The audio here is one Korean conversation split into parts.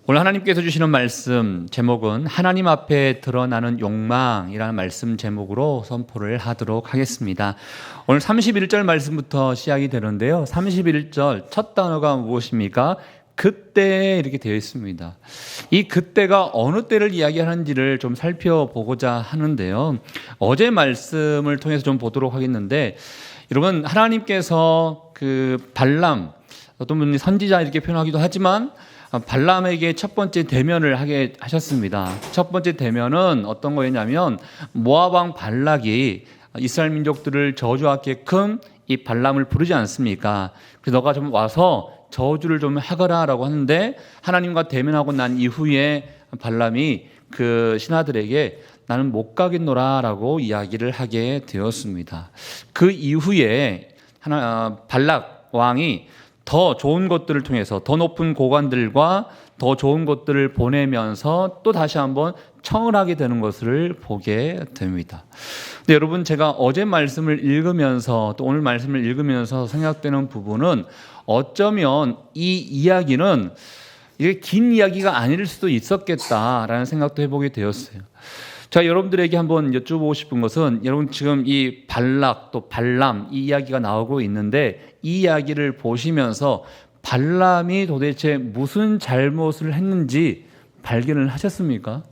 오늘 하나님께서 주시는 말씀 제목은 하나님 앞에 드러나는 욕망이라는 말씀 제목으로 선포를 하도록 하겠습니다. 오늘 31절 말씀부터 시작이 되는데요. 31절 첫 단어가 무엇입니까? 그때 이렇게 되어 있습니다. 이 그때가 어느 때를 이야기하는지를 좀 살펴보고자 하는데요. 어제 말씀을 통해서 좀 보도록 하겠는데, 여러분, 하나님께서 그 발람, 어떤 분이 선지자 이렇게 표현하기도 하지만 발람에게 첫 번째 대면을 하게 하셨습니다. 첫 번째 대면은 어떤 거였냐면, 모압 왕 발락이 이스라엘 민족들을 저주하게끔 이 발람을 부르지 않습니까? 그래서 너가 좀 와서 저주를 좀 하거라라고 하는데, 하나님과 대면하고 난 이후에 발람이 그 신하들에게 나는 못 가겠노라라고 이야기를 하게 되었습니다. 그 이후에 발락 왕이 더 좋은 것들을 통해서 더 높은 고관들과 더 좋은 것들을 보내면서 또 다시 한번 청을 하게 되는 것을 보게 됩니다. 근데 여러분, 제가 어제 말씀을 읽으면서 또 오늘 말씀을 읽으면서 생각되는 부분은, 어쩌면 이 이야기는 이게 긴 이야기가 아닐 수도 있었겠다라는 생각도 해보게 되었어요. 자, 여러분들에게 한번 여쭤보고 싶은 것은, 여러분 지금 이 발락 또 발람 이 이야기가 나오고 있는데, 이 이야기를 보시면서 발람이 도대체 무슨 잘못을 했는지 발견을 하셨습니까?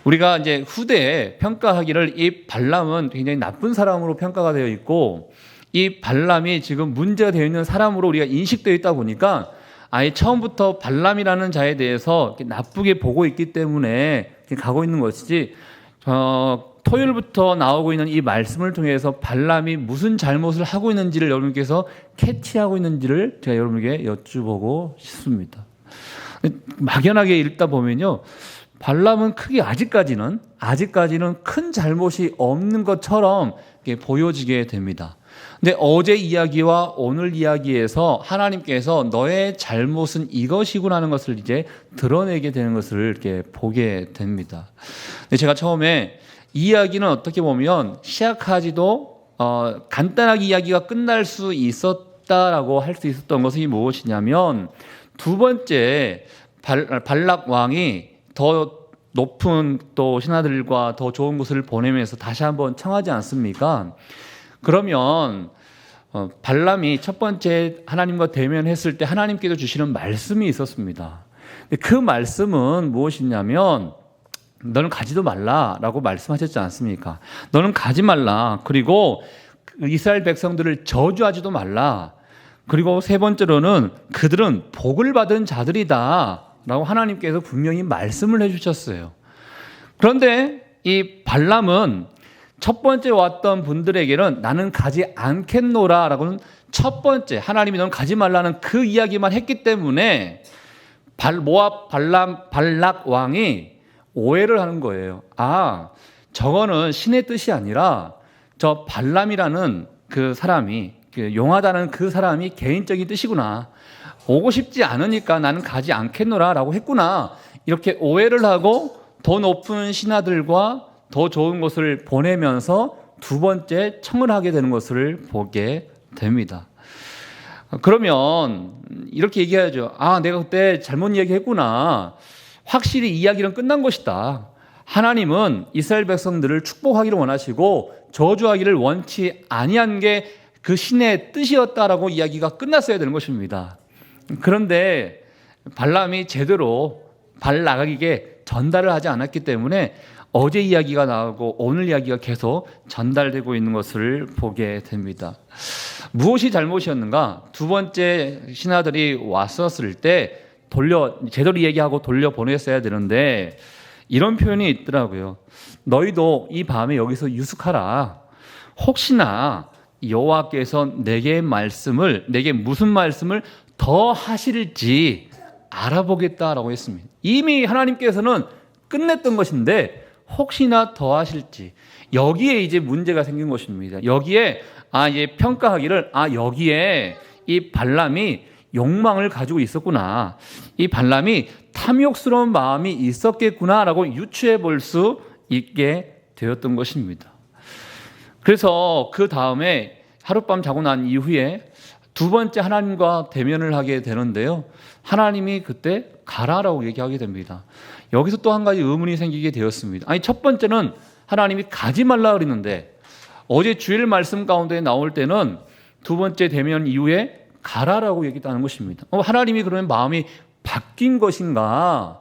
우리가 이제 후대에 평가하기를 이 발람은 굉장히 나쁜 사람으로 평가가 되어 있고, 이 발람이 지금 문제가 되어 있는 사람으로 우리가 인식되어 있다 보니까 아예 처음부터 발람이라는 자에 대해서 나쁘게 보고 있기 때문에 가고 있는 것이지, 토요일부터 나오고 있는 이 말씀을 통해서 발람이 무슨 잘못을 하고 있는지를 여러분께서 캐치하고 있는지를 제가 여러분에게 여쭈보고 싶습니다. 막연하게 읽다 보면요, 발람은 크게 아직까지는 큰 잘못이 없는 것처럼 보여지게 됩니다. 근데 어제 이야기와 오늘 이야기에서 하나님께서 너의 잘못은 이것이구나 하는 것을 이제 드러내게 되는 것을 이렇게 보게 됩니다. 근데 제가 처음에 이 이야기는 어떻게 보면 시작하지도 간단하게 이야기가 끝날 수 있었다라고 할 수 있었던 것이 무엇이냐면, 두 번째 발락 왕이 더 높은 또 신하들과 더 좋은 곳을 보내면서 다시 한번 청하지 않습니까? 그러면 발람이 첫 번째 하나님과 대면했을 때 하나님께서 주시는 말씀이 있었습니다. 그 말씀은 무엇이냐면, 너는 가지도 말라라고 말씀하셨지 않습니까? 너는 가지 말라. 그리고 이스라엘 백성들을 저주하지도 말라. 그리고 세 번째로는 그들은 복을 받은 자들이다 라고 하나님께서 분명히 말씀을 해주셨어요. 그런데 이 발람은 첫 번째 왔던 분들에게는 나는 가지 않겠노라 라고는 첫 번째 하나님이 너는 가지 말라는 그 이야기만 했기 때문에 모압 발락 왕이 오해를 하는 거예요. 아, 저거는 신의 뜻이 아니라 저 발람이라는 그 사람이, 용하다는 그 사람이 개인적인 뜻이구나. 오고 싶지 않으니까 나는 가지 않겠노라 라고 했구나. 이렇게 오해를 하고 더 높은 신하들과 더 좋은 것을 보내면서 두 번째 청을 하게 되는 것을 보게 됩니다. 그러면 이렇게 얘기해야죠. 아, 내가 그때 잘못 이야기했구나. 확실히 이야기는 끝난 것이다. 하나님은 이스라엘 백성들을 축복하기를 원하시고 저주하기를 원치 아니한 게 그 신의 뜻이었다라고 이야기가 끝났어야 되는 것입니다. 그런데 발람이 제대로 발락에게 전달을 하지 않았기 때문에 어제 이야기가 나오고 오늘 이야기가 계속 전달되고 있는 것을 보게 됩니다. 무엇이 잘못이었는가? 두 번째 신하들이 왔었을 때 제대로 얘기하고 돌려보냈어야 되는데, 이런 표현이 있더라고요. 너희도 이 밤에 여기서 유숙하라. 혹시나 여호와께서 내게 무슨 말씀을 더 하실지 알아보겠다라고 했습니다. 이미 하나님께서는 끝냈던 것인데 혹시나 더 하실지, 여기에 이제 문제가 생긴 것입니다. 여기에 이제 평가하기를 여기에 이 발람이 욕망을 가지고 있었구나, 이 발람이 탐욕스러운 마음이 있었겠구나라고 유추해 볼 수 있게 되었던 것입니다. 그래서 그 다음에 하룻밤 자고 난 이후에 두 번째 하나님과 대면을 하게 되는데요. 하나님이 그때 가라라고 얘기하게 됩니다. 여기서 또 한 가지 의문이 생기게 되었습니다. 아니, 첫 번째는 하나님이 가지 말라 그랬는데 어제 주일 말씀 가운데 나올 때는 두 번째 대면 이후에 가라라고 얘기했다는 것입니다. 하나님이 그러면 마음이 바뀐 것인가?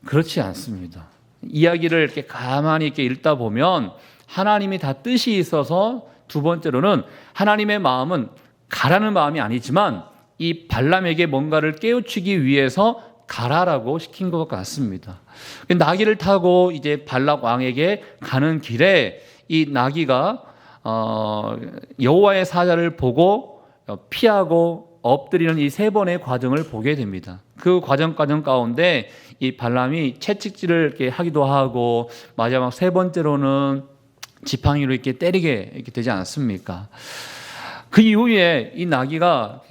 그렇지 않습니다. 이야기를 이렇게 가만히 이렇게 읽다 보면 하나님이 다 뜻이 있어서 두 번째로는 하나님의 마음은 가라는 마음이 아니지만 이 발람에게 뭔가를 깨우치기 위해서 가라라고 시킨 것 같습니다. 나귀를 타고 이제 발락 왕에게 가는 길에 이 나귀가 여호와의 사자를 보고 피하고 엎드리는 이 세 번의 과정을 보게 됩니다. 그 과정 가운데 이 발람이 채찍질을 이렇게 하기도 하고 마지막 세 번째로는 지팡이로 이렇게 때리게 이렇게 되지 않습니까? 그 이후에 이 나귀가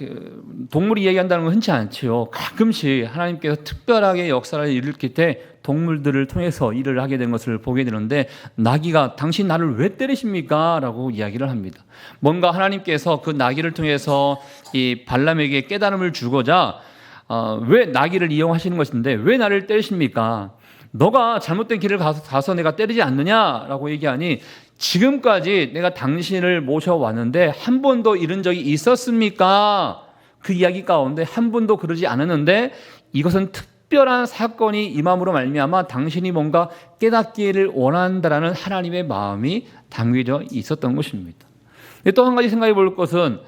동물이 얘기한다는 건 흔치 않지요. 가끔씩 하나님께서 특별하게 역사를 일으킬 때 동물들을 통해서 일을 하게 된 것을 보게 되는데 나귀가 당신 나를 왜 때리십니까? 라고 이야기를 합니다. 뭔가 하나님께서 그 나귀를 통해서 이 발람에게 깨달음을 주고자 왜 나귀를 이용하시는 것인데 왜 나를 때리십니까? 너가 잘못된 길을 가서 내가 때리지 않느냐라고 얘기하니 지금까지 내가 당신을 모셔왔는데 한 번도 이런 적이 있었습니까? 그 이야기 가운데 한 번도 그러지 않았는데 이것은 특별한 사건이 임함으로 말미암아 당신이 뭔가 깨닫기를 원한다라는 하나님의 마음이 담겨져 있었던 것입니다. 또 한 가지 생각해 볼 것은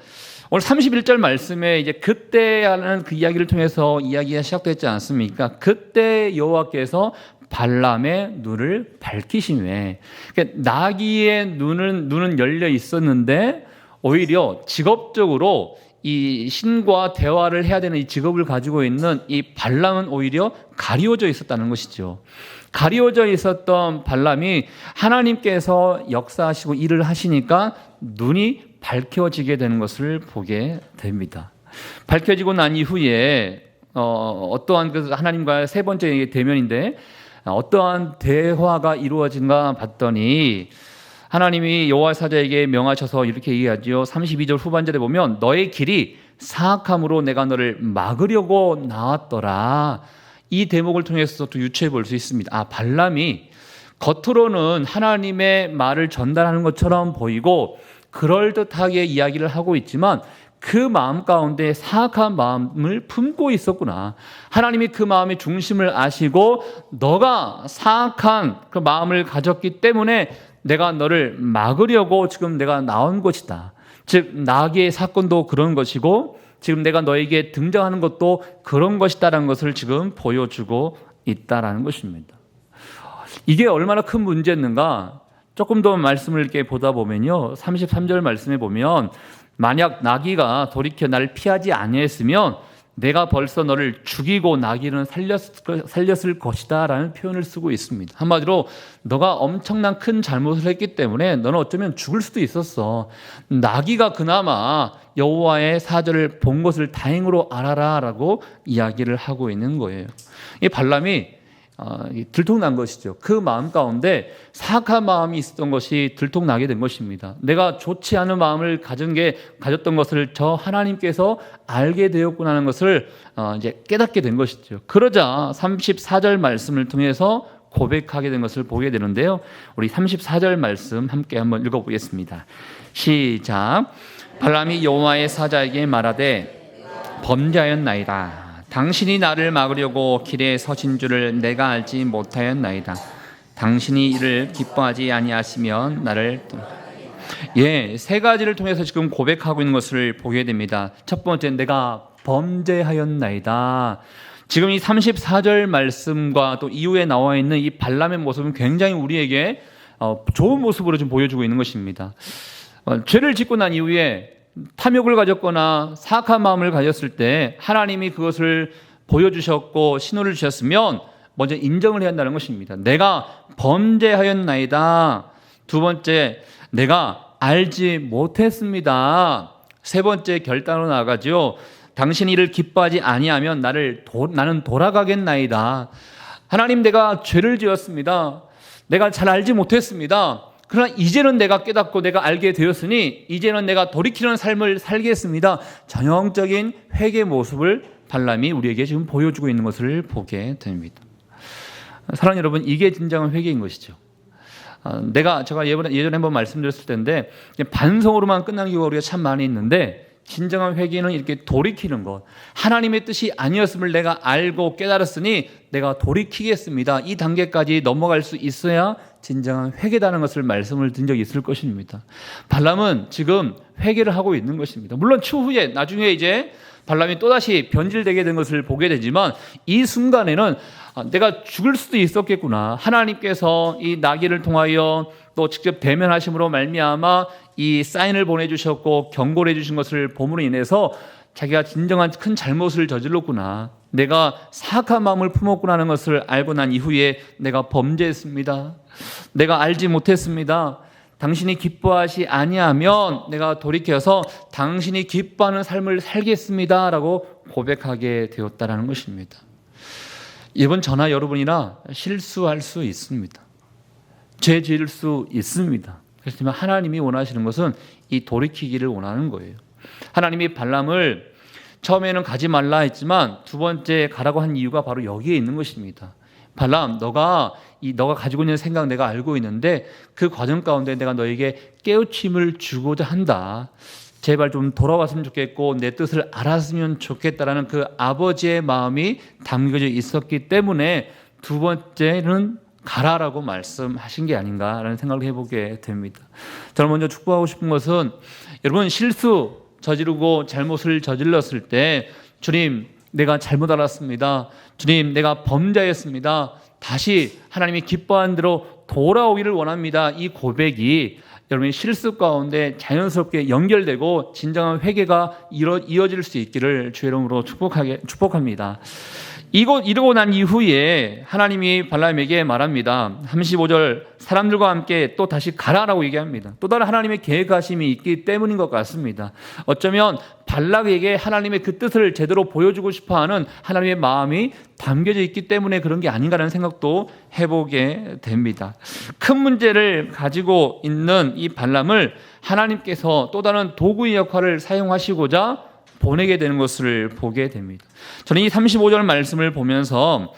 오늘 31절 말씀에 이제 그때라는 그 이야기를 통해서 이야기가 시작됐지 않습니까? 그때 여호와께서 발람의 눈을 밝히시매. 그러니까 나귀의 눈은 열려 있었는데 오히려 직업적으로 이 신과 대화를 해야 되는 이 직업을 가지고 있는 이 발람은 오히려 가리워져 있었다는 것이죠. 가리워져 있었던 발람이 하나님께서 역사하시고 일을 하시니까 눈이 밝혀지게 되는 것을 보게 됩니다. 밝혀지고 난 이후에 어떠한 그 하나님과의 세 번째 대면인데 어떠한 대화가 이루어진가 봤더니 하나님이 여호와 사자에게 명하셔서 이렇게 얘기하죠. 32절 후반절에 보면 너의 길이 사악함으로 내가 너를 막으려고 나왔더라. 이 대목을 통해서도 유추해 볼 수 있습니다. 발람이 겉으로는 하나님의 말을 전달하는 것처럼 보이고 그럴듯하게 이야기를 하고 있지만 그 마음 가운데 사악한 마음을 품고 있었구나. 하나님이 그 마음의 중심을 아시고 너가 사악한 그 마음을 가졌기 때문에 내가 너를 막으려고 지금 내가 나온 것이다. 즉 나귀의 사건도 그런 것이고 지금 내가 너에게 등장하는 것도 그런 것이다라는 것을 지금 보여주고 있다라는 것입니다. 이게 얼마나 큰 문제였는가? 조금 더 말씀을 이렇게 보다 보면요. 33절 말씀에 보면 만약 나귀가 돌이켜 나를 피하지 아니했으면 내가 벌써 너를 죽이고 나귀는 살렸을 것이다 라는 표현을 쓰고 있습니다. 한마디로 너가 엄청난 큰 잘못을 했기 때문에 너는 어쩌면 죽을 수도 있었어. 나귀가 그나마 여호와의 사절을 본 것을 다행으로 알아라 라고 이야기를 하고 있는 거예요. 이 발람이 들통난 것이죠. 그 마음 가운데 사악한 마음이 있었던 것이 들통나게 된 것입니다. 내가 좋지 않은 마음을 가졌던 것을 저 하나님께서 알게 되었구나 하는 것을 이제 깨닫게 된 것이죠. 그러자 34절 말씀을 통해서 고백하게 된 것을 보게 되는데요. 우리 34절 말씀 함께 한번 읽어보겠습니다. 시작. 발람이 여호와의 사자에게 말하되 범죄하였나이다. 당신이 나를 막으려고 길에 서신 줄을 내가 알지 못하였나이다. 당신이 이를 기뻐하지 아니하시면 나를 세 가지를 통해서 지금 고백하고 있는 것을 보게 됩니다. 첫 번째, 내가 범죄하였나이다. 지금 이 34절 말씀과 또 이후에 나와 있는 이 발람의 모습은 굉장히 우리에게 좋은 모습으로 좀 보여주고 있는 것입니다. 죄를 짓고 난 이후에 탐욕을 가졌거나 사악한 마음을 가졌을 때 하나님이 그것을 보여주셨고 신호를 주셨으면 먼저 인정을 해야 한다는 것입니다. 내가 범죄하였나이다. 두 번째, 내가 알지 못했습니다. 세 번째, 결단으로 나아가죠. 당신이 이를 기뻐하지 아니하면 나는 돌아가겠나이다. 하나님, 내가 죄를 지었습니다. 내가 잘 알지 못했습니다. 그러나 이제는 내가 깨닫고 내가 알게 되었으니 이제는 내가 돌이키는 삶을 살겠습니다. 전형적인 회개 모습을 발람이 우리에게 지금 보여주고 있는 것을 보게 됩니다. 사랑하는 여러분, 이게 진정한 회개인 것이죠. 제가 예전에 한번 말씀드렸을 텐데 반성으로만 끝나는 경우가 우리가 참 많이 있는데 진정한 회개는 이렇게 돌이키는 것, 하나님의 뜻이 아니었음을 내가 알고 깨달았으니 내가 돌이키겠습니다. 이 단계까지 넘어갈 수 있어야 진정한 회개다는 것을 말씀을 드린 적이 있을 것입니다. 발람은 지금 회개를 하고 있는 것입니다. 물론 추후에 나중에 이제 발람이 또다시 변질되게 된 것을 보게 되지만 이 순간에는 내가 죽을 수도 있었겠구나. 하나님께서 이 나귀를 통하여 또 직접 대면하심으로 말미암아 이 사인을 보내주셨고 경고를 해주신 것을 봄으로 인해서 자기가 진정한 큰 잘못을 저질렀구나. 내가 사악한 마음을 품었구나 하는 것을 알고 난 이후에 내가 범죄했습니다. 내가 알지 못했습니다. 당신이 기뻐하시 아니하면 내가 돌이켜서 당신이 기뻐하는 삶을 살겠습니다 라고 고백하게 되었다는 것입니다. 이번 저나 여러분이나 실수할 수 있습니다. 죄 지을 수 있습니다. 그렇지만 하나님이 원하시는 것은 이 돌이키기를 원하는 거예요. 하나님이 발람을 처음에는 가지 말라 했지만 두 번째 가라고 한 이유가 바로 여기에 있는 것입니다. 발람, 너가 가지고 있는 생각 내가 알고 있는데 그 과정 가운데 내가 너에게 깨우침을 주고자 한다. 제발 좀 돌아왔으면 좋겠고 내 뜻을 알았으면 좋겠다라는 그 아버지의 마음이 담겨져 있었기 때문에 두 번째는 가라라고 말씀하신 게 아닌가라는 생각을 해보게 됩니다. 저는 먼저 축복하고 싶은 것은 여러분 실수 저지르고 잘못을 저질렀을 때 주님 내가 잘못 알았습니다. 주님 내가 범죄했습니다. 다시 하나님이 기뻐한 대로 돌아오기를 원합니다. 이 고백이 여러분의 실수 가운데 자연스럽게 연결되고 진정한 회개가 이어질 수 있기를 주의 이름으로 축복합니다. 이러고 난 이후에 하나님이 발람에게 말합니다. 35절 사람들과 함께 또 다시 가라라고 얘기합니다. 또 다른 하나님의 계획하심이 있기 때문인 것 같습니다. 어쩌면 발락에게 하나님의 그 뜻을 제대로 보여주고 싶어하는 하나님의 마음이 담겨져 있기 때문에 그런 게 아닌가라는 생각도 해보게 됩니다. 큰 문제를 가지고 있는 이 발람을 하나님께서 또 다른 도구의 역할을 사용하시고자 보내게 되는 것을 보게 됩니다. 저는 이 35절 말씀을 보면서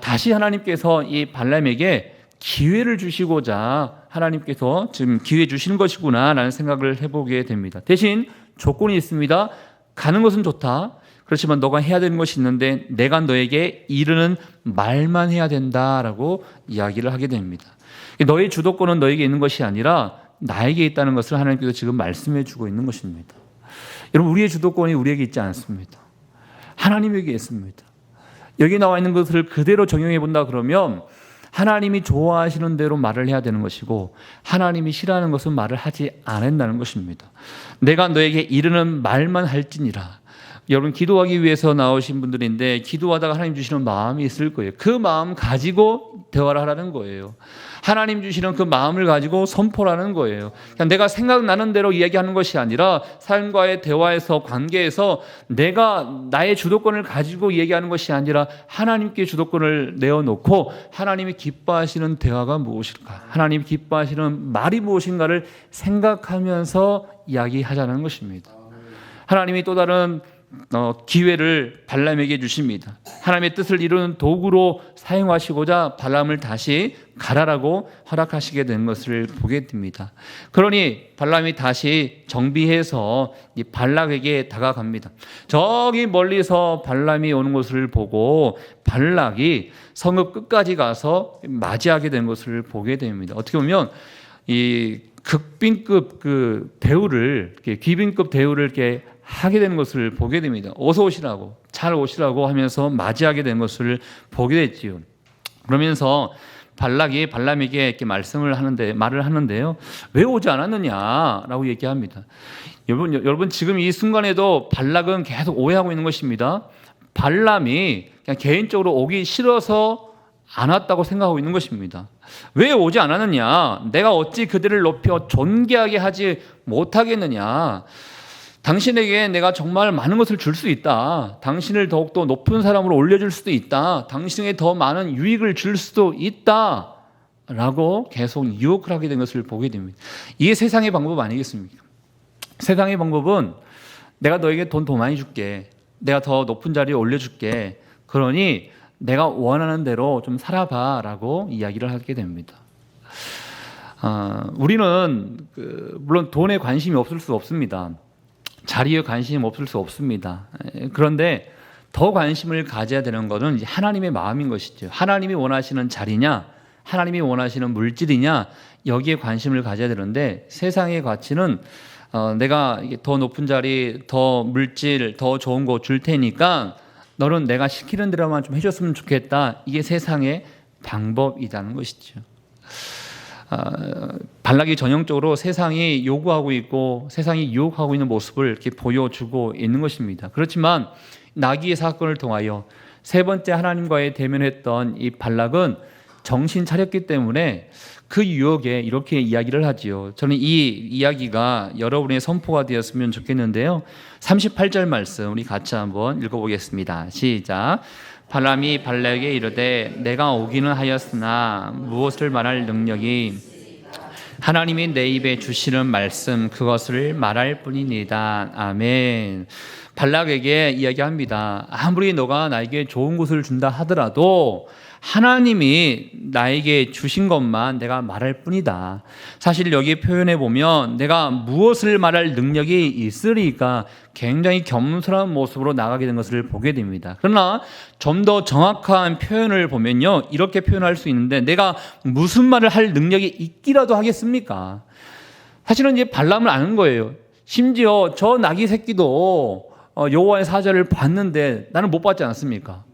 다시 하나님께서 이 발람에게 기회를 주시고자 하나님께서 지금 기회 주시는 것이구나 라는 생각을 해보게 됩니다. 대신 조건이 있습니다. 가는 것은 좋다. 그렇지만 너가 해야 되는 것이 있는데 내가 너에게 이르는 말만 해야 된다라고 이야기를 하게 됩니다. 너의 주도권은 너에게 있는 것이 아니라 나에게 있다는 것을 하나님께서 지금 말씀해 주고 있는 것입니다. 여러분 우리의 주도권이 우리에게 있지 않습니다. 하나님에게 있습니다. 여기 나와 있는 것을 그대로 적용해 본다 그러면 하나님이 좋아하시는 대로 말을 해야 되는 것이고 하나님이 싫어하는 것은 말을 하지 않는다는 것입니다. 내가 너에게 이르는 말만 할지니라. 여러분 기도하기 위해서 나오신 분들인데 기도하다가 하나님 주시는 마음이 있을 거예요. 그 마음 가지고 대화를 하라는 거예요. 하나님 주시는 그 마음을 가지고 선포라는 거예요. 그냥 내가 생각나는 대로 이야기하는 것이 아니라 삶과의 대화에서 관계에서 내가 나의 주도권을 가지고 얘기하는 것이 아니라 하나님께 주도권을 내어놓고 하나님이 기뻐하시는 대화가 무엇일까? 하나님이 기뻐하시는 말이 무엇인가를 생각하면서 이야기하자는 것입니다. 하나님이 또 다른 기회를 발람에게 주십니다. 하나님의 뜻을 이루는 도구로 사용하시고자 발람을 다시 가라라고 허락하시게 된 것을 보게 됩니다. 그러니 발람이 다시 정비해서 이 발락에게 다가갑니다. 저기 멀리서 발람이 오는 것을 보고 발락이 성읍 끝까지 가서 맞이하게 된 것을 보게 됩니다. 어떻게 보면 이 극빈급 그 대우를 귀빈급 대우를 이렇게 하게 되는 것을 보게 됩니다. 어서 오시라고, 잘 오시라고 하면서 맞이하게 된 것을 보게 됐지요. 그러면서 발락이 발람에게 이렇게 말을 하는데요. 왜 오지 않았느냐라고 얘기합니다. 여러분 지금 이 순간에도 발락은 계속 오해하고 있는 것입니다. 발람이 그냥 개인적으로 오기 싫어서 안 왔다고 생각하고 있는 것입니다. 왜 오지 않았느냐? 내가 어찌 그들을 높여 존귀하게 하지 못하겠느냐? 당신에게 내가 정말 많은 것을 줄 수 있다. 당신을 더욱더 높은 사람으로 올려줄 수도 있다. 당신에게 더 많은 유익을 줄 수도 있다. 라고 계속 유혹을 하게 된 것을 보게 됩니다. 이게 세상의 방법 아니겠습니까? 세상의 방법은 내가 너에게 돈 더 많이 줄게. 내가 더 높은 자리에 올려줄게. 그러니 내가 원하는 대로 좀 살아봐 라고 이야기를 하게 됩니다. 우리는 물론 돈에 관심이 없을 수 없습니다. 자리에 관심이 없을 수 없습니다. 그런데 더 관심을 가져야 되는 것은 이제 하나님의 마음인 것이죠. 하나님이 원하시는 자리냐, 하나님이 원하시는 물질이냐, 여기에 관심을 가져야 되는데 세상의 가치는 내가 더 높은 자리, 더 물질, 더 좋은 거 줄 테니까 너는 내가 시키는 대로만 좀 해줬으면 좋겠다. 이게 세상의 방법이라는 것이죠. 발락이 전형적으로 세상이 요구하고 있고 세상이 유혹하고 있는 모습을 이렇게 보여주고 있는 것입니다. 그렇지만 나귀의 사건을 통하여 세 번째 하나님과의 대면했던 이 발락은 정신 차렸기 때문에 그 유혹에 이렇게 이야기를 하지요. 저는 이 이야기가 여러분의 선포가 되었으면 좋겠는데요. 38절 말씀 우리 같이 한번 읽어보겠습니다. 시작. 발람이 발락에게 이르되 내가 오기는 하였으나 무엇을 말할 능력이 하나님이 내 입에 주시는 말씀 그것을 말할 뿐이니이다. 아멘. 발락에게 이야기합니다. 아무리 너가 나에게 좋은 것을 준다 하더라도 하나님이 나에게 주신 것만 내가 말할 뿐이다. 사실 여기 표현해 보면 내가 무엇을 말할 능력이 있으리까 굉장히 겸손한 모습으로 나가게 된 것을 보게 됩니다. 그러나 좀 더 정확한 표현을 보면요, 이렇게 표현할 수 있는데 내가 무슨 말을 할 능력이 있기라도 하겠습니까? 사실은 이제 발람을 아는 거예요. 심지어 저 나귀 새끼도 여호와의 사자를 봤는데 나는 못 봤지 않습니까?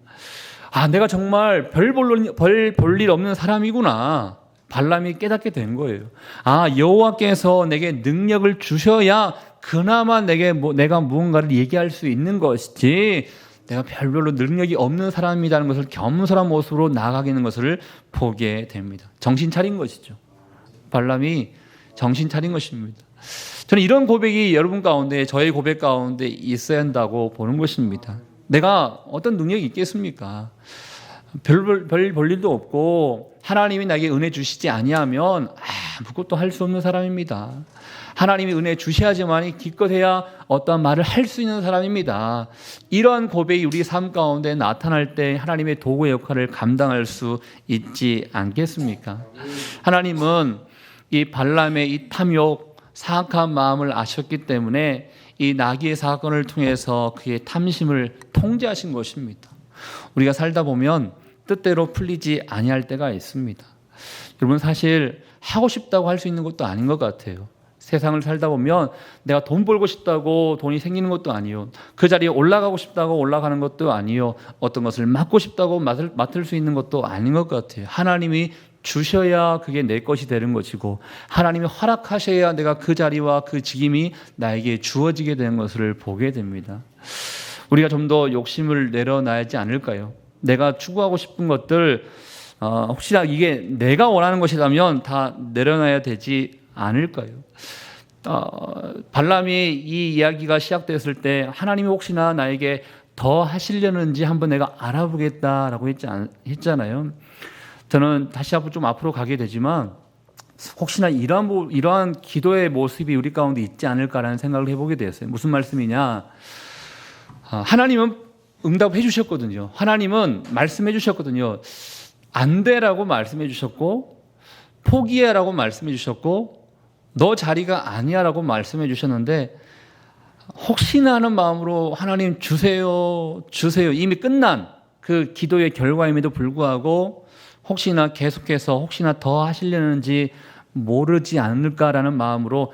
내가 정말 별 볼 일 없는 사람이구나. 발람이 깨닫게 된 거예요. 여호와께서 내게 능력을 주셔야 그나마 내가 무언가를 얘기할 수 있는 것이지 내가 별로 능력이 없는 사람이라는 것을 겸손한 모습으로 나아가게 되는 것을 보게 됩니다. 정신 차린 것이죠. 발람이 정신 차린 것입니다. 저는 이런 고백이 여러분 가운데, 저의 고백 가운데 있어야 한다고 보는 것입니다. 내가 어떤 능력이 있겠습니까? 별 볼 일도 없고 하나님이 나에게 은혜 주시지 아니하면 아무것도 할 수 없는 사람입니다. 하나님이 은혜 주셔야지만 기껏해야 어떠한 말을 할 수 있는 사람입니다. 이러한 고백이 우리 삶 가운데 나타날 때 하나님의 도구의 역할을 감당할 수 있지 않겠습니까? 하나님은 이 발람의 이 탐욕, 사악한 마음을 아셨기 때문에 이 나귀의 사건을 통해서 그의 탐심을 통제하신 것입니다. 우리가 살다 보면 뜻대로 풀리지 아니할 때가 있습니다. 여러분 사실 하고 싶다고 할 수 있는 것도 아닌 것 같아요. 세상을 살다 보면 내가 돈 벌고 싶다고 돈이 생기는 것도 아니요. 그 자리에 올라가고 싶다고 올라가는 것도 아니요. 어떤 것을 맡고 싶다고 맡을 수 있는 것도 아닌 것 같아요. 하나님이 주셔야 그게 내 것이 되는 것이고 하나님이 허락하셔야 내가 그 자리와 그 직임이 나에게 주어지게 되는 것을 보게 됩니다. 우리가 좀 더 욕심을 내려놔야지 않을까요? 내가 추구하고 싶은 것들 혹시나 이게 내가 원하는 것이라면 다 내려놔야 되지 않을까요? 발람이 이 이야기가 시작됐을 때 하나님이 혹시나 나에게 더 하시려는지 한번 내가 알아보겠다라고 했잖아요. 저는 다시 한번 좀 앞으로 가게 되지만 혹시나 이러한 기도의 모습이 우리 가운데 있지 않을까라는 생각을 해보게 되었어요. 무슨 말씀이냐? 하나님은 응답해 주셨거든요. 하나님은 말씀해 주셨거든요. 안 돼라고 말씀해 주셨고 포기해라고 말씀해 주셨고 너 자리가 아니야라고 말씀해 주셨는데 혹시나 하는 마음으로 하나님 주세요 이미 끝난 그 기도의 결과임에도 불구하고 혹시나 계속해서 혹시나 더 하시려는지 모르지 않을까라는 마음으로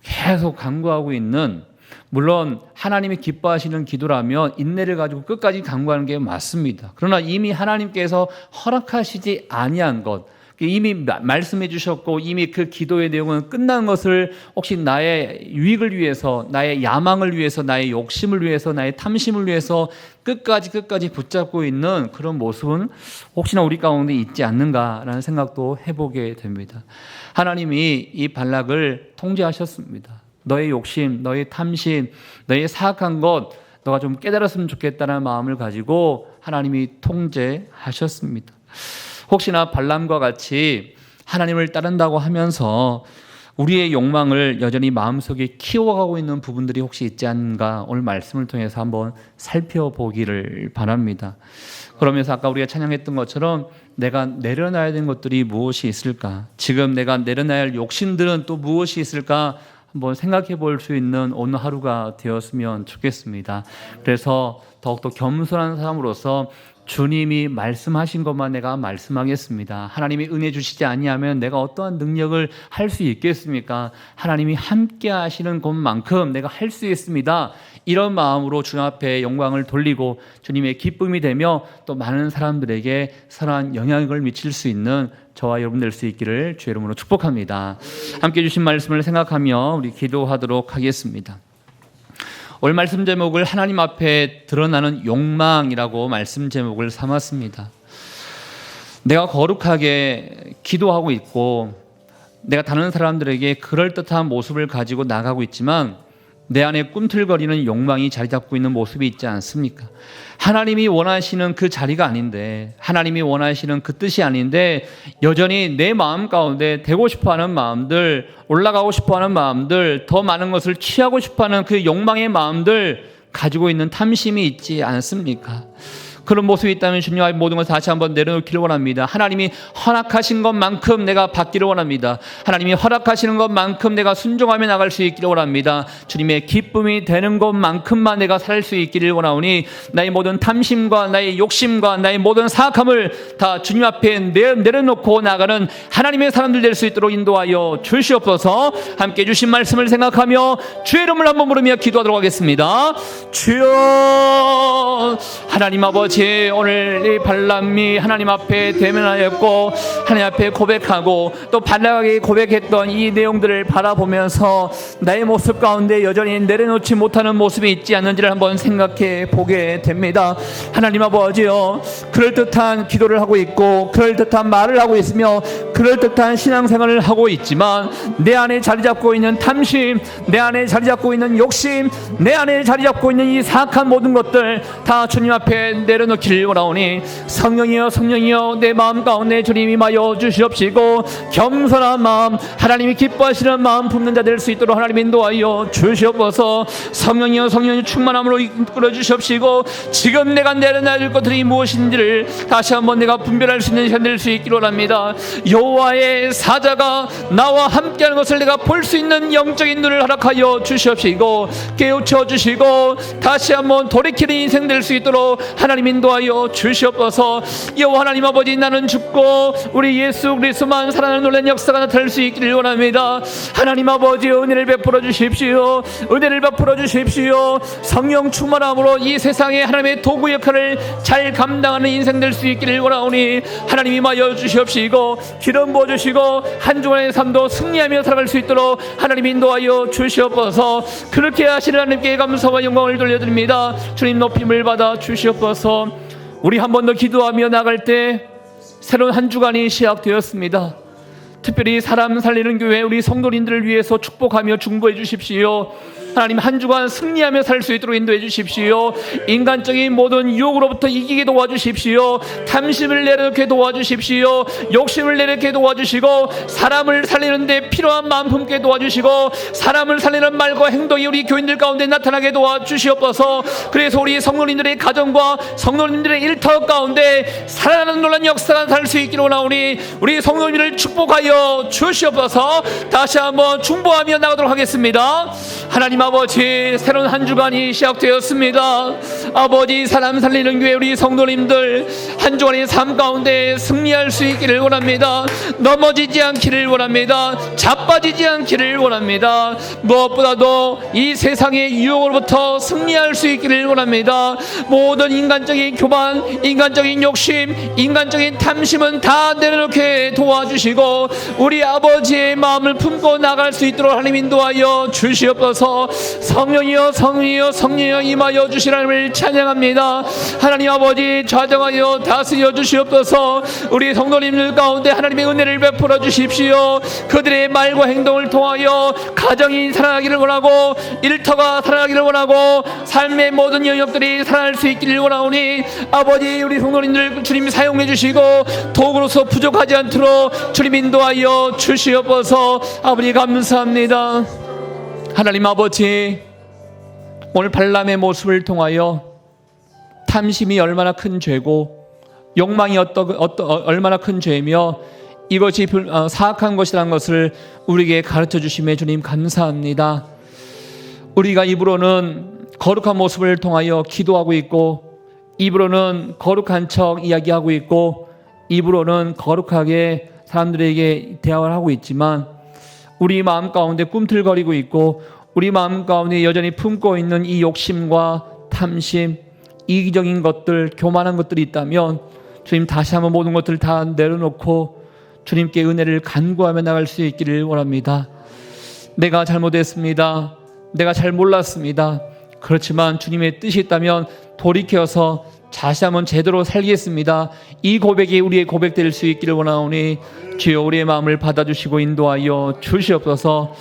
계속 간구하고 있는, 물론 하나님이 기뻐하시는 기도라면 인내를 가지고 끝까지 간구하는 게 맞습니다. 그러나 이미 하나님께서 허락하시지 아니한 것, 이미 말씀해 주셨고 이미 그 기도의 내용은 끝난 것을 혹시 나의 유익을 위해서, 나의 야망을 위해서, 나의 욕심을 위해서, 나의 탐심을 위해서 끝까지 붙잡고 있는 그런 모습은 혹시나 우리 가운데 있지 않는가라는 생각도 해보게 됩니다. 하나님이 이 발락을 통제하셨습니다. 너의 욕심, 너의 탐심, 너의 사악한 것 너가 좀 깨달았으면 좋겠다는 마음을 가지고 하나님이 통제하셨습니다. 혹시나 발람과 같이 하나님을 따른다고 하면서 우리의 욕망을 여전히 마음속에 키워가고 있는 부분들이 혹시 있지 않은가 오늘 말씀을 통해서 한번 살펴보기를 바랍니다. 그러면서 아까 우리가 찬양했던 것처럼 내가 내려놔야 되는 것들이 무엇이 있을까? 지금 내가 내려놔야 할 욕심들은 또 무엇이 있을까? 한번 생각해 볼 수 있는 오늘 하루가 되었으면 좋겠습니다. 그래서 더욱더 겸손한 사람으로서 주님이 말씀하신 것만 내가 말씀하겠습니다. 하나님이 은혜 주시지 아니하면 내가 어떠한 능력을 할 수 있겠습니까? 하나님이 함께 하시는 것만큼 내가 할 수 있습니다. 이런 마음으로 주님 앞에 영광을 돌리고 주님의 기쁨이 되며 또 많은 사람들에게 선한 영향력을 미칠 수 있는 저와 여러분 될 수 있기를 주의 이름으로 축복합니다. 함께 주신 말씀을 생각하며 우리 기도하도록 하겠습니다. 오늘 말씀 제목을 하나님 앞에 드러나는 욕망이라고 말씀 제목을 삼았습니다. 내가 거룩하게 기도하고 있고 내가 다른 사람들에게 그럴듯한 모습을 가지고 나가고 있지만 내 안에 꿈틀거리는 욕망이 자리 잡고 있는 모습이 있지 않습니까? 하나님이 원하시는 그 자리가 아닌데, 하나님이 원하시는 그 뜻이 아닌데 여전히 내 마음 가운데 되고 싶어하는 마음들, 올라가고 싶어하는 마음들, 더 많은 것을 취하고 싶어하는 그 욕망의 마음들 가지고 있는 탐심이 있지 않습니까? 그런 모습이 있다면 주님 앞에 모든 것을 다시 한번 내려놓기를 원합니다. 하나님이 허락하신 것만큼 내가 받기를 원합니다. 하나님이 허락하시는 것만큼 내가 순종하며 나갈 수 있기를 원합니다. 주님의 기쁨이 되는 것만큼만 내가 살 수 있기를 원하오니 나의 모든 탐심과 나의 욕심과 나의 모든 사악함을 다 주님 앞에 내려놓고 나가는 하나님의 사람들 될 수 있도록 인도하여 주시옵소서. 함께 주신 말씀을 생각하며 주의 이름을 한번 부르며 기도하도록 하겠습니다. 주여, 하나님 아버지, 오늘 이 발람이 하나님 앞에 대면하였고 하나님 앞에 고백하고 또 발람에게 고백했던 이 내용들을 바라보면서 나의 모습 가운데 여전히 내려놓지 못하는 모습이 있지 않는지를 한번 생각해 보게 됩니다. 하나님 아버지요, 그럴듯한 기도를 하고 있고 그럴듯한 말을 하고 있으며 그럴듯한 신앙생활을 하고 있지만 내 안에 자리 잡고 있는 탐심, 내 안에 자리 잡고 있는 욕심, 내 안에 자리 잡고 있는 이 사악한 모든 것들 다 주님 앞에 내려놓기를 원하오니 성령이여, 성령이여, 내 마음 가운데 주님이 임하여 주시옵시고 겸손한 마음, 하나님이 기뻐하시는 마음 품는 자 될 수 있도록 하나님 인도하여 주시옵소서. 성령이여, 성령이 충만함으로 이끌어 주시옵시고 지금 내가 내려놔야 할 것들이 무엇인지를 다시 한번 내가 분별할 수 있는 시간 될 수 있기를 원합니다. 여호와의 사자가 나와 함께하는 것을 내가 볼 수 있는 영적인 눈을 허락하여 주시옵시고 깨우쳐 주시고 다시 한번 돌이키는 인생 될 수 있도록 하나님 인도하여 주시옵소서. 여호와 하나님 아버지, 나는 죽고 우리 예수 그리스도만 살아나는 놀라운 역사가 나타날 수 있기를 원합니다. 하나님 아버지, 은혜를 베풀어 주십시오. 은혜를 베풀어 주십시오. 성령 충만함으로 이 세상에 하나님의 도구 역할을 잘 감당하는 인생 될 수 있기를 원하오니 하나님 임하여 주시옵시고 기름 부어주시고 한 주간의 삶도 승리하며 살아갈 수 있도록 하나님 인도하여 주시옵소서. 그렇게 하시는 하나님께 감사와 영광을 돌려드립니다. 주님 높임을 받아 주시옵소서. 우리 한 번 더 기도하며 나갈 때 새로운 한 주간이 시작되었습니다. 특별히 사람 살리는 교회 우리 성도님들을 위해서 축복하며 중보해 주십시오. 하나님, 한 주간 승리하며 살 수 있도록 인도해 주십시오. 인간적인 모든 유혹으로부터 이기게 도와주십시오. 탐심을 내려놓게 도와주십시오. 욕심을 내려놓게 도와주시고 사람을 살리는 데 필요한 마음 품게 도와주시고 사람을 살리는 말과 행동이 우리 교인들 가운데 나타나게 도와주시옵소서. 그래서 우리 성도님들의 가정과 성도님들의 일터 가운데 살아나는 놀라운 역사가 살 수 있기를 원하오니 우리 성도님들을 축복하여 주시옵소서. 다시 한번 중보하며 나가도록 하겠습니다. 하나님 아버지, 새로운 한 주간이 시작되었습니다. 아버지, 사람 살리는 교회 우리 성도님들 한 주간의 삶 가운데 승리할 수 있기를 원합니다. 넘어지지 않기를 원합니다. 자빠지지 않기를 원합니다. 무엇보다도 이 세상의 유혹으로부터 승리할 수 있기를 원합니다. 모든 인간적인 교만, 인간적인 욕심, 인간적인 탐심은 다 내려놓게 도와주시고 우리 아버지의 마음을 품고 나갈 수 있도록 하나님 인도하여 주시옵소서. 주시옵소서. 성령이여 성령이여 성령이여 임하여 주시라를 찬양합니다. 하나님 아버지 좌정하여 다스려 주시옵소서. 우리 성도님들 가운데 하나님의 은혜를 베풀어 주십시오. 그들의 말과 행동을 통하여 가정이 살아가기를 원하고 일터가 살아가기를 원하고 삶의 모든 영역들이 살아날 수 있기를 원하오니 아버지 우리 성도님들 주님 사용해 주시고 도구로서 부족하지 않도록 주님 인도하여 주시옵소서. 아버지 감사합니다. 하나님 아버지 오늘 발람의 모습을 통하여 탐심이 얼마나 큰 죄고 욕망이 얼마나 큰 죄이며 이것이 사악한 것이라는 것을 우리에게 가르쳐 주심에 주님 감사합니다. 우리가 입으로는 거룩한 모습을 통하여 기도하고 있고 입으로는 거룩한 척 이야기하고 있고 입으로는 거룩하게 사람들에게 대화를 하고 있지만 우리 마음 가운데 꿈틀거리고 있고 우리 마음 가운데 여전히 품고 있는 이 욕심과 탐심, 이기적인 것들, 교만한 것들이 있다면 주님 다시 한번 모든 것들을 다 내려놓고 주님께 은혜를 간구하며 나갈 수 있기를 원합니다. 내가 잘못했습니다. 내가 잘 몰랐습니다. 그렇지만 주님의 뜻이 있다면 돌이켜서 다시 한번 제대로 살겠습니다. 이 고백이 우리의 고백될 수 있기를 원하오니 주여 우리의 마음을 받아주시고 인도하여 주시옵소서.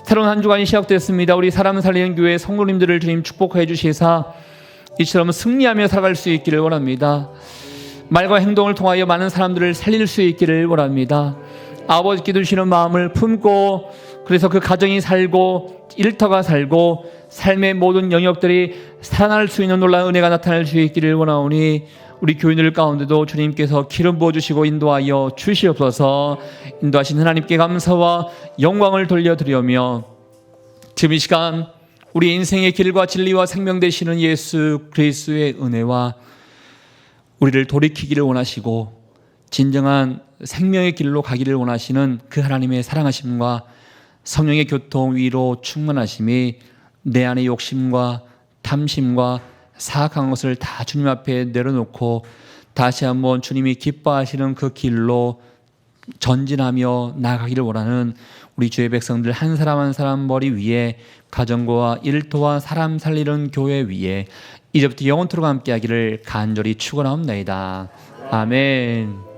새로운 한 주간이 시작됐습니다. 우리 사람 살리는 교회 성도님들을 주님 축복해 주시사 이처럼 승리하며 살아갈 수 있기를 원합니다. 말과 행동을 통하여 많은 사람들을 살릴 수 있기를 원합니다. 아버지께 두시는 마음을 품고 그래서 그 가정이 살고 일터가 살고 삶의 모든 영역들이 살아날 수 있는 놀라운 은혜가 나타날 수 있기를 원하오니 우리 교인들 가운데도 주님께서 기름 부어주시고 인도하여 주시옵소서. 인도하신 하나님께 감사와 영광을 돌려드리며 지금 이 시간 우리 인생의 길과 진리와 생명 되시는 예수 그리스도의 은혜와 우리를 돌이키기를 원하시고 진정한 생명의 길로 가기를 원하시는 그 하나님의 사랑하심과 성령의 교통 위로 충만하심이 내 안의 욕심과 탐심과 사악한 것을 다 주님 앞에 내려놓고 다시 한번 주님이 기뻐하시는 그 길로 전진하며 나아가기를 원하는 우리 주의 백성들 한 사람 한 사람 머리 위에 가정과 일터와 사람 살리는 교회 위에 이제부터 영원토록 함께하기를 간절히 축원하옵나이다. 아멘.